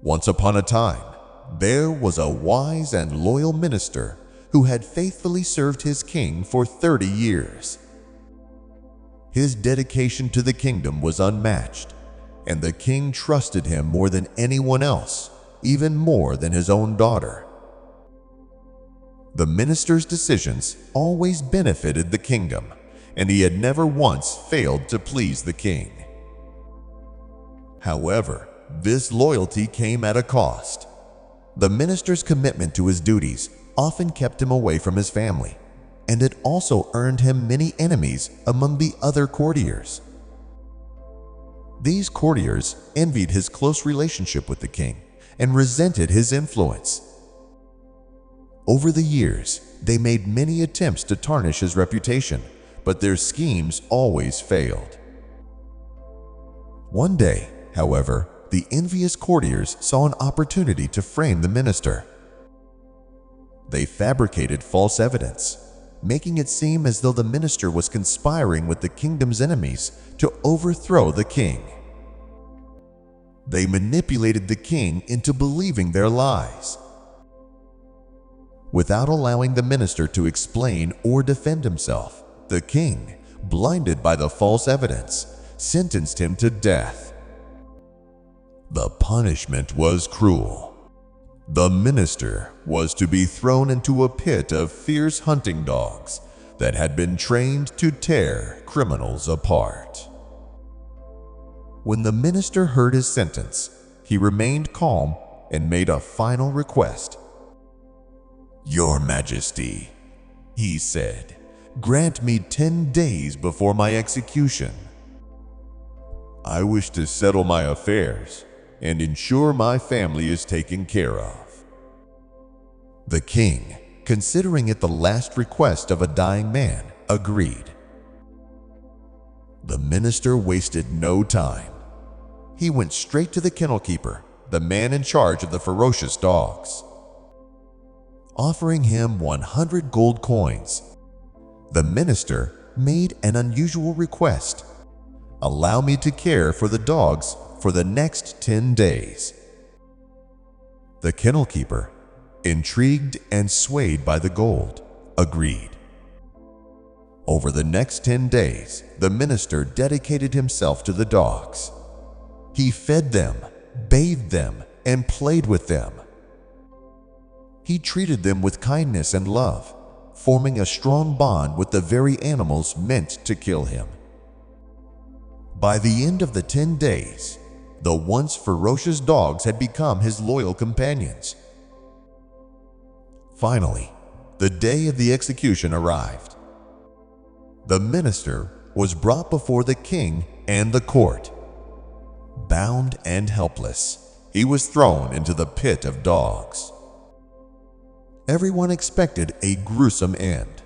Once upon a time, there was a wise and loyal minister who had faithfully served his king for 30 years. His dedication to the kingdom was unmatched, and the king trusted him more than anyone else, even more than his own daughter. The minister's decisions always benefited the kingdom, and he had never once failed to please the king. However, this loyalty came at a cost. The minister's commitment to his duties often kept him away from his family, and it also earned him many enemies among the other courtiers. These courtiers envied his close relationship with the king and resented his influence. Over the years, they made many attempts to tarnish his reputation, but their schemes always failed. One day, however, the envious courtiers saw an opportunity to frame the minister. They fabricated false evidence, making it seem as though the minister was conspiring with the kingdom's enemies to overthrow the king. They manipulated the king into believing their lies. Without allowing the minister to explain or defend himself, the king, blinded by the false evidence, sentenced him to death. The punishment was cruel. The minister was to be thrown into a pit of fierce hunting dogs that had been trained to tear criminals apart. When the minister heard his sentence, he remained calm and made a final request. "Your Majesty," he said, "grant me 10 days before my execution. I wish to settle my affairs and ensure my family is taken care of." The king, considering it the last request of a dying man, agreed. The minister wasted no time. He went straight to the kennel keeper, the man in charge of the ferocious dogs. Offering him 100 gold coins, the minister made an unusual request. "Allow me to care for the dogs for the next 10 days. The kennel keeper, intrigued and swayed by the gold, agreed. Over the next 10 days, the minister dedicated himself to the dogs. He fed them, bathed them, and played with them. He treated them with kindness and love, forming a strong bond with the very animals meant to kill him. By the end of the 10 days, the once ferocious dogs had become his loyal companions. Finally, the day of the execution arrived. The minister was brought before the king and the court. Bound and helpless, he was thrown into the pit of dogs. Everyone expected a gruesome end,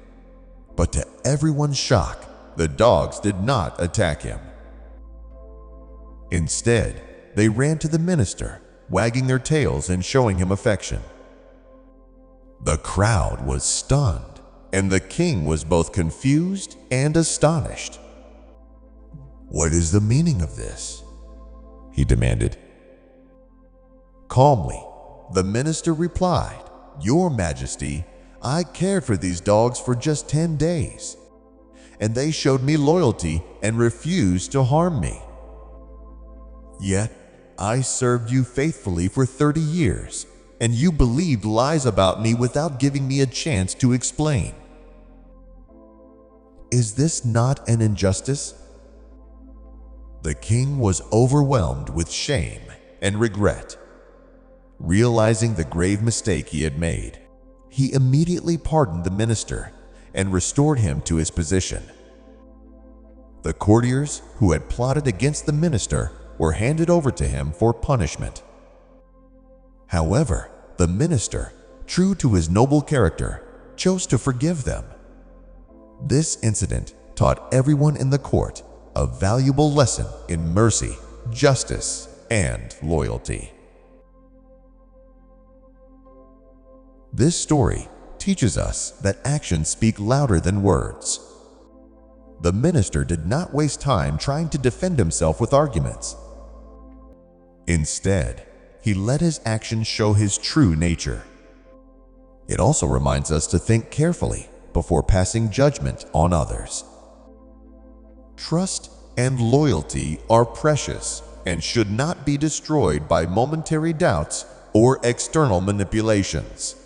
but to everyone's shock, the dogs did not attack him. Instead, they ran to the minister, wagging their tails and showing him affection. The crowd was stunned, and the king was both confused and astonished. "What is the meaning of this?" he demanded. Calmly, the minister replied, "Your Majesty, I cared for these dogs for just 10 days, and they showed me loyalty and refused to harm me. Yet, I served you faithfully for 30 years, and you believed lies about me without giving me a chance to explain. Is this not an injustice?" The king was overwhelmed with shame and regret. Realizing the grave mistake he had made, he immediately pardoned the minister and restored him to his position. The courtiers who had plotted against the minister were handed over to him for punishment. However, the minister, true to his noble character, chose to forgive them. This incident taught everyone in the court a valuable lesson in mercy, justice, and loyalty. This story teaches us that actions speak louder than words. The minister did not waste time trying to defend himself with arguments. Instead, he let his actions show his true nature. It also reminds us to think carefully before passing judgment on others. Trust and loyalty are precious and should not be destroyed by momentary doubts or external manipulations.